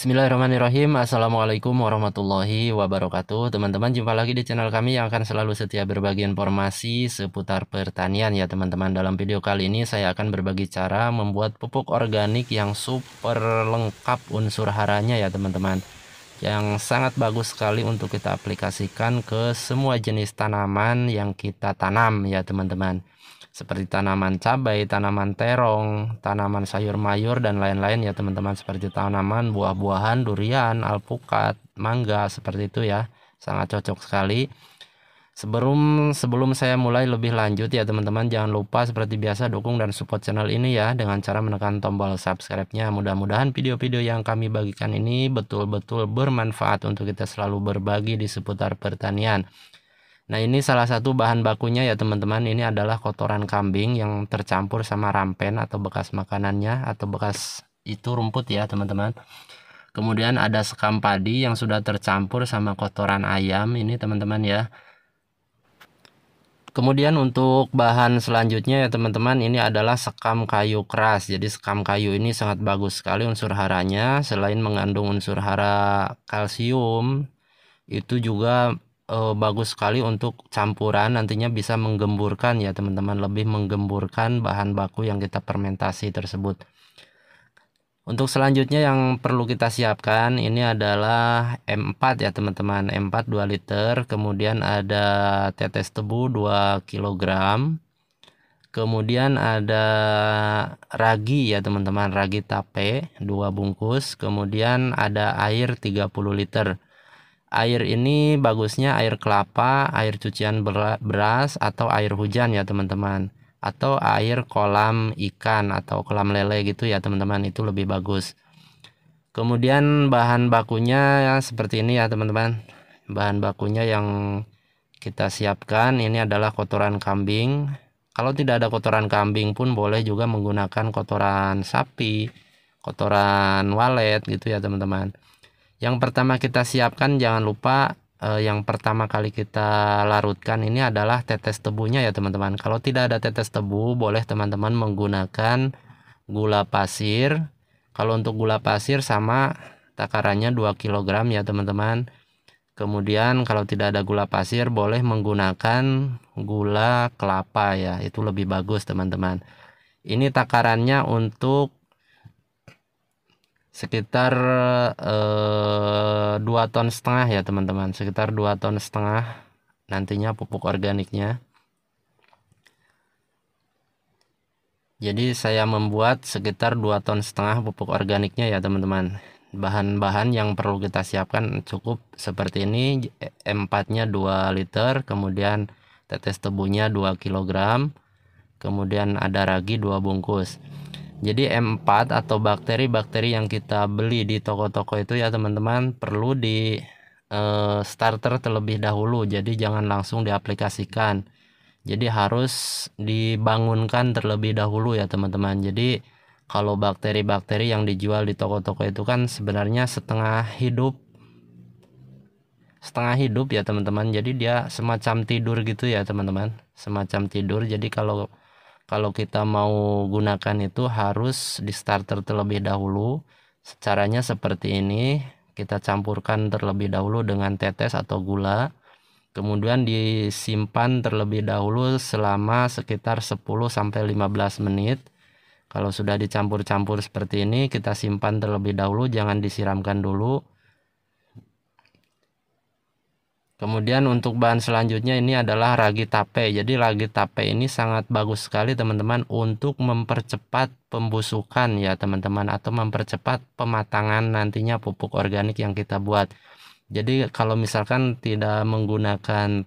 Bismillahirrahmanirrahim. Assalamualaikum warahmatullahi wabarakatuh. Teman-teman, jumpa lagi di channel kami yang akan selalu setia berbagi informasi seputar pertanian ya teman-teman. Dalam video kali ini saya akan berbagi cara membuat pupuk organik yang super lengkap unsur haranya ya teman-teman, yang sangat bagus sekali untuk kita aplikasikan ke semua jenis tanaman yang kita tanam ya teman-teman, seperti tanaman cabai, tanaman terong, tanaman sayur mayur dan lain-lain ya teman-teman, seperti tanaman buah-buahan, durian, alpukat, mangga, seperti itu ya. Sangat cocok sekali. Sebelum saya mulai lebih lanjut ya teman-teman, jangan lupa seperti biasa dukung dan support channel ini ya dengan cara menekan tombol subscribe-nya. Mudah-mudahan video-video yang kami bagikan ini betul-betul bermanfaat untuk kita selalu berbagi di seputar pertanian. Nah, ini salah satu bahan bakunya ya teman-teman. Ini adalah kotoran kambing yang tercampur sama rampen atau bekas makanannya, atau bekas itu rumput ya teman-teman. Kemudian ada sekam padi yang sudah tercampur sama kotoran ayam ini teman-teman ya. Kemudian untuk bahan selanjutnya ya teman-teman, ini adalah sekam kayu keras. Jadi sekam kayu ini sangat bagus sekali unsur haranya. Selain mengandung unsur hara kalsium, itu juga bagus sekali untuk campuran, nantinya bisa menggemburkan ya teman-teman, lebih menggemburkan bahan baku yang kita fermentasi tersebut. Untuk selanjutnya yang perlu kita siapkan ini adalah M4 ya teman-teman, M4 2 liter, kemudian ada tetes tebu 2 kg, kemudian ada ragi ya teman-teman, ragi tape 2 bungkus, kemudian ada air 30 liter. Air ini bagusnya air kelapa, air cucian beras, atau air hujan ya teman-teman, atau air kolam ikan atau kolam lele gitu ya teman-teman, itu lebih bagus. Kemudian bahan bakunya ya seperti ini ya teman-teman. Bahan bakunya yang kita siapkan ini adalah kotoran kambing. Kalau tidak ada kotoran kambing pun boleh juga menggunakan kotoran sapi, kotoran walet gitu ya teman-teman. Yang pertama kita siapkan, jangan lupa yang pertama kali kita larutkan ini adalah tetes tebunya ya teman-teman. Kalau tidak ada tetes tebu, boleh teman-teman menggunakan gula pasir. Kalau untuk gula pasir sama takarannya 2 kg ya teman-teman. Kemudian kalau tidak ada gula pasir, boleh menggunakan gula kelapa ya, itu lebih bagus teman-teman. Ini takarannya untuk sekitar 2,5 ton ya teman-teman, sekitar 2,5 ton nantinya pupuk organiknya. Jadi saya membuat sekitar 2,5 ton pupuk organiknya ya teman-teman. Bahan-bahan yang perlu kita siapkan cukup seperti ini. M4 nya 2 liter, kemudian tetes tebunya 2 kg, kemudian ada ragi 2 bungkus. Jadi M4 atau bakteri-bakteri yang kita beli di toko-toko itu ya teman-teman, perlu di starter terlebih dahulu. Jadi jangan langsung diaplikasikan. Jadi harus dibangunkan terlebih dahulu ya teman-teman. Jadi kalau bakteri-bakteri yang dijual di toko-toko itu kan sebenarnya setengah hidup ya teman-teman. Jadi dia semacam tidur gitu ya teman-teman, semacam tidur. Jadi kalau kita mau gunakan itu harus di starter terlebih dahulu. Caranya seperti ini, kita campurkan terlebih dahulu dengan tetes atau gula, kemudian disimpan terlebih dahulu selama sekitar 10-15 menit. Kalau sudah dicampur-campur seperti ini, kita simpan terlebih dahulu, jangan disiramkan dulu. Kemudian untuk bahan selanjutnya ini adalah ragi tape. Jadi ragi tape ini sangat bagus sekali teman-teman untuk mempercepat pembusukan ya teman-teman, atau mempercepat pematangan nantinya pupuk organik yang kita buat. Jadi kalau misalkan tidak menggunakan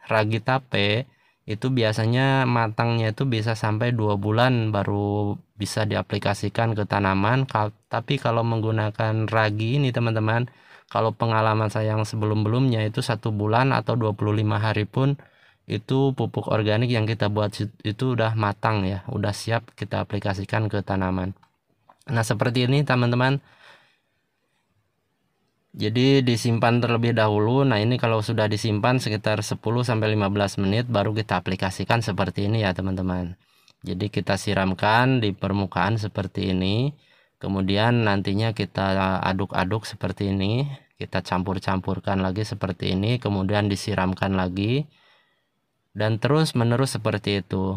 ragi tape, itu biasanya matangnya itu bisa sampai 2 bulan baru bisa diaplikasikan ke tanaman. Tapi kalau menggunakan ragi ini teman-teman, kalau pengalaman saya yang sebelum-belumnya itu 1 bulan atau 25 hari pun itu pupuk organik yang kita buat itu udah matang ya, udah siap kita aplikasikan ke tanaman. Nah seperti ini teman-teman. Jadi disimpan terlebih dahulu. Nah ini kalau sudah disimpan sekitar 10-15 menit baru kita aplikasikan seperti ini ya teman-teman. Jadi kita siramkan di permukaan seperti ini. Kemudian nantinya kita aduk-aduk seperti ini, kita campur-campurkan lagi seperti ini, kemudian disiramkan lagi, dan terus menerus seperti itu.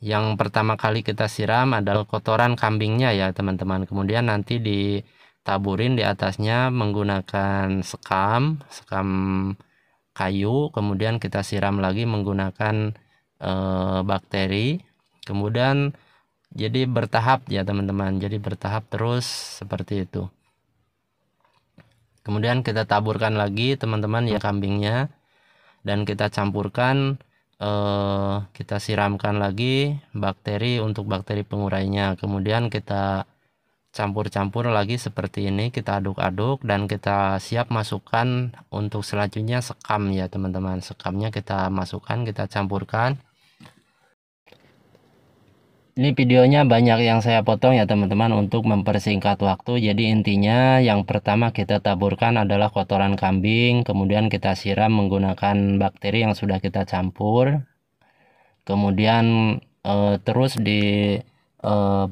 Yang pertama kali kita siram adalah kotoran kambingnya ya teman-teman, kemudian nanti ditaburin di atasnya menggunakan sekam kayu, kemudian kita siram lagi menggunakan bakteri, kemudian jadi bertahap ya teman-teman, jadi bertahap terus seperti itu. Kemudian kita taburkan lagi teman-teman ya kambingnya, dan kita campurkan, kita siramkan lagi bakteri untuk bakteri pengurainya, kemudian kita campur-campur lagi seperti ini, kita aduk-aduk, dan kita siap masukkan untuk selanjutnya sekam ya teman-teman. Sekamnya kita masukkan, kita campurkan. Ini videonya banyak yang saya potong ya teman-teman untuk mempersingkat waktu. Jadi intinya yang pertama kita taburkan adalah kotoran kambing, kemudian kita siram menggunakan bakteri yang sudah kita campur, kemudian terus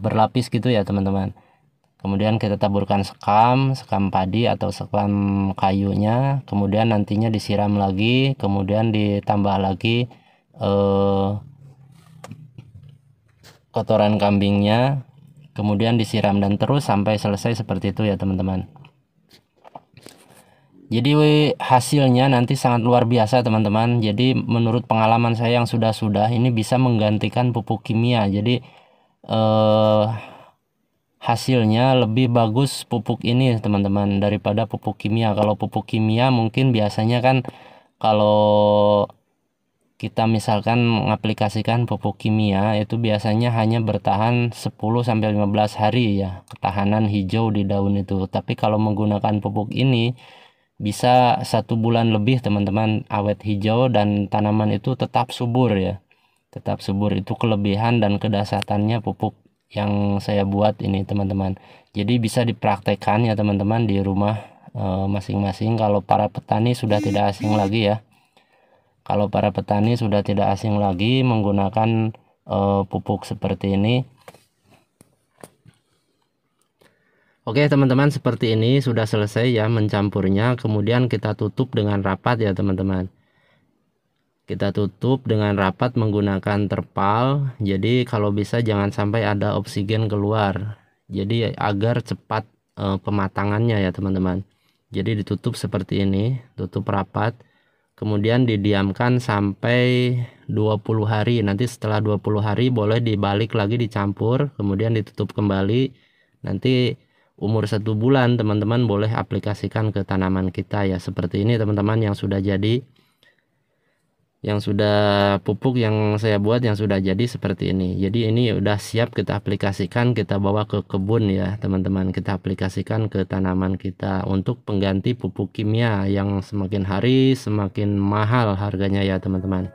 berlapis gitu ya teman-teman. Kemudian kita taburkan sekam padi atau sekam kayunya, kemudian nantinya disiram lagi, kemudian ditambah lagi kotoran kambingnya, kemudian disiram, dan terus sampai selesai seperti itu ya teman-teman. Jadi hasilnya nanti sangat luar biasa teman-teman. Jadi menurut pengalaman saya yang sudah ini bisa menggantikan pupuk kimia. Jadi hasilnya lebih bagus pupuk ini teman-teman daripada pupuk kimia. Kalau pupuk kimia mungkin biasanya kan kalau kita misalkan mengaplikasikan pupuk kimia itu biasanya hanya bertahan 10-15 hari ya, ketahanan hijau di daun itu. Tapi kalau menggunakan pupuk ini bisa 1 bulan lebih teman-teman awet hijau, dan tanaman itu tetap subur ya, tetap subur. Itu kelebihan dan kedasatannya pupuk yang saya buat ini teman-teman. Jadi bisa dipraktekkan ya teman-teman di rumah masing-masing. Kalau para petani sudah tidak asing lagi ya, kalau para petani sudah tidak asing lagi menggunakan pupuk seperti ini. Oke teman-teman, seperti ini sudah selesai ya mencampurnya. Kemudian kita tutup dengan rapat ya teman-teman. Kita tutup dengan rapat menggunakan terpal. Jadi kalau bisa jangan sampai ada oksigen keluar. Jadi agar cepat pematangannya ya teman-teman. Jadi ditutup seperti ini, tutup rapat. Kemudian didiamkan sampai 20 hari. Nanti setelah 20 hari boleh dibalik lagi, dicampur, kemudian ditutup kembali. Nanti umur 1 bulan teman-teman boleh aplikasikan ke tanaman kita ya. Seperti ini teman-teman yang sudah jadi, yang sudah pupuk yang saya buat yang sudah jadi seperti ini. Jadi ini udah siap kita aplikasikan, kita bawa ke kebun ya teman-teman. Kita aplikasikan ke tanaman kita untuk pengganti pupuk kimia yang semakin hari semakin mahal harganya ya teman-teman.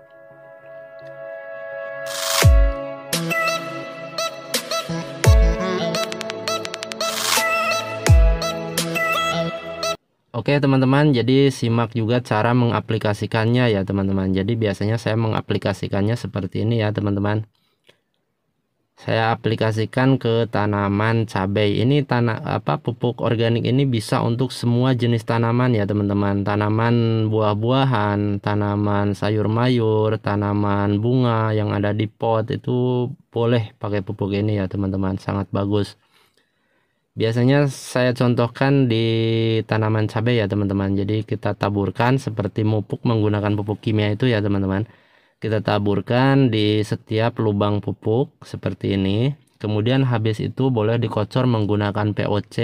Oke teman-teman, jadi simak juga cara mengaplikasikannya ya teman-teman. Jadi biasanya saya mengaplikasikannya seperti ini ya teman-teman. Saya aplikasikan ke tanaman cabai. Ini pupuk organik ini bisa untuk semua jenis tanaman ya teman-teman. Tanaman buah-buahan, tanaman sayur mayur, tanaman bunga yang ada di pot itu boleh pakai pupuk ini ya teman-teman. Sangat bagus. Biasanya saya contohkan di tanaman cabai ya teman-teman. Jadi kita taburkan seperti pupuk menggunakan pupuk kimia itu ya teman-teman. Kita taburkan di setiap lubang pupuk seperti ini. Kemudian habis itu boleh dikocor menggunakan POC.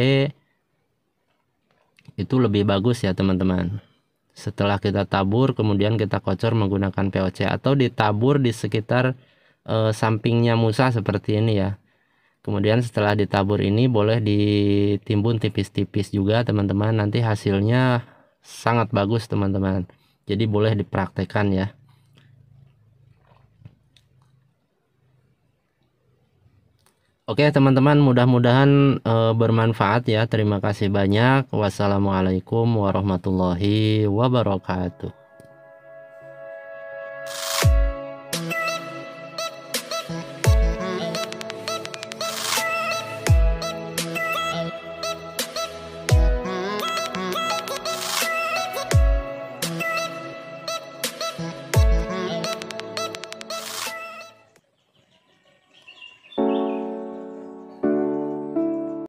Itu lebih bagus ya teman-teman. Setelah kita tabur kemudian kita kocor menggunakan POC, atau ditabur di sekitar sampingnya musa seperti ini ya. Kemudian setelah ditabur ini boleh ditimbun tipis-tipis juga teman-teman. Nanti hasilnya sangat bagus teman-teman. Jadi boleh dipraktekkan ya. Oke teman-teman, mudah-mudahan bermanfaat ya. Terima kasih banyak. Wassalamualaikum warahmatullahi wabarakatuh.